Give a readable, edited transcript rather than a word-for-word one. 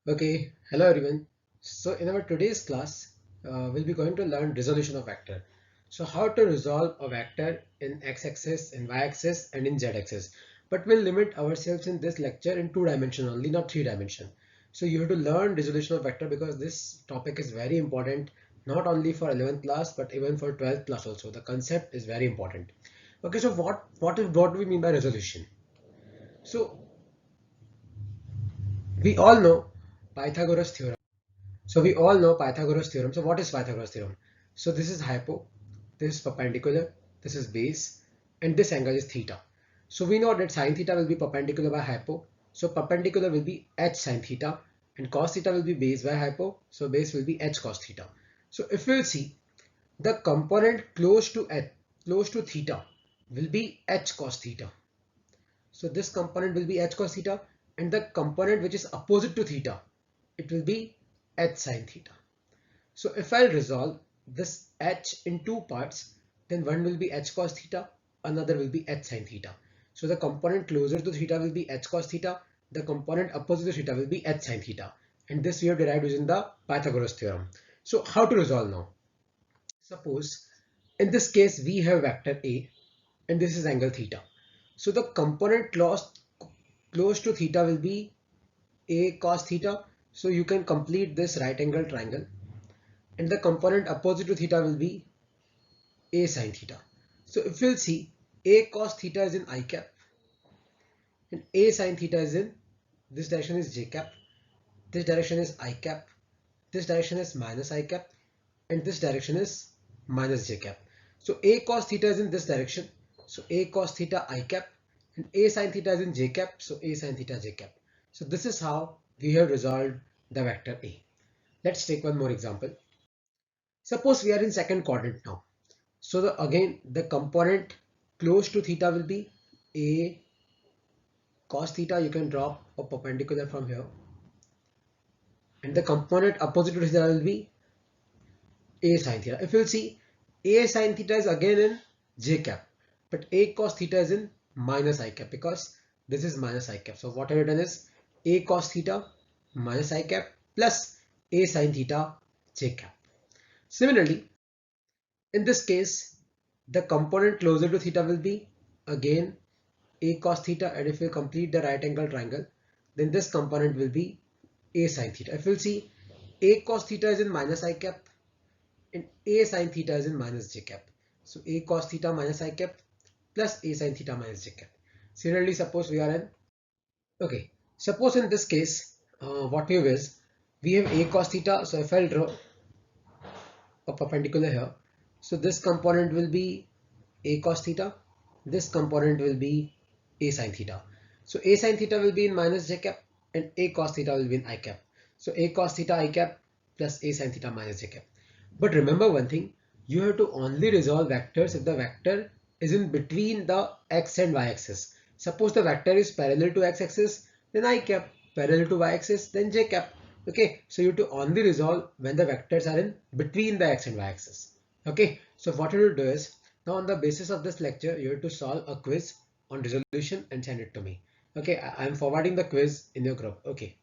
Okay, hello everyone. So in our today's class, we'll be going to learn resolution of vector. So how to resolve a vector in x-axis, in y-axis and in z-axis. But we'll limit ourselves in this lecture in 2 dimension only, not 3 dimension. So you have to learn resolution of vector because this topic is very important, not only for 11th class, but even for 12th class also. The concept is very important. Okay, so what do we mean by resolution? So we all know Pythagoras theorem. So we all know Pythagoras theorem. So what is Pythagoras theorem? So this is hypo, this is perpendicular, this is base, and this angle is theta. So we know that sine theta will be perpendicular by hypo. So perpendicular will be h sine theta, and cos theta will be base by hypo. So base will be h cos theta. So if we'll see the component close to theta will be h cos theta. So this component will be h cos theta, and the component which is opposite to theta, it will be h sine theta. So if I'll resolve this h in two parts, then one will be h cos theta, another will be h sine theta. So the component closer to theta will be h cos theta, the component opposite to theta will be h sine theta. And this we have derived using the Pythagoras theorem. So how to resolve now? Suppose in this case we have vector A and this is angle theta. So the component close to theta will be A cos theta. So you can complete this right angle triangle, and the component opposite to theta will be A sin theta. So if we'll see, A cos theta is in I cap and A sin theta is in this direction is j cap, this direction is I cap, this direction is minus I cap, and this direction is minus j cap. So A cos theta is in this direction, so A cos theta I cap, and A sin theta is in j cap, so A sin theta j cap. So this is how we have resolved the vector A. Let's take one more example. Suppose we are in second quadrant now. So again the component close to theta will be A cos theta. You can drop a perpendicular from here, and the component opposite to theta will be A sin theta. If you'll see, A sin theta is again in j cap, but A cos theta is in minus I cap because this is minus I cap. So what I have done is A cos theta minus I cap plus A sin theta j cap. Similarly, in this case, the component closer to theta will be again A cos theta, and if we complete the right angle triangle, then this component will be A sin theta. If we'll see, A cos theta is in minus I cap and A sin theta is in minus j cap. So A cos theta minus I cap plus A sin theta minus j cap. Similarly, suppose we are in, okay, suppose in this case, what we have is, we have A cos theta. So if I'll draw a perpendicular here, so this component will be A cos theta, this component will be A sin theta. So A sin theta will be in minus j cap and A cos theta will be in I cap. So A cos theta I cap plus A sin theta minus j cap. But remember one thing, you have to only resolve vectors if the vector is in between the x and y axis. Suppose the vector is parallel to x axis, then I cap, parallel to y axis, then j cap. Okay, so you have to only resolve when the vectors are in between the x and y axis. Okay, so what you will do is, now on the basis of this lecture, you have to solve a quiz on resolution and send it to me. Okay, I am forwarding the quiz in your group. Okay.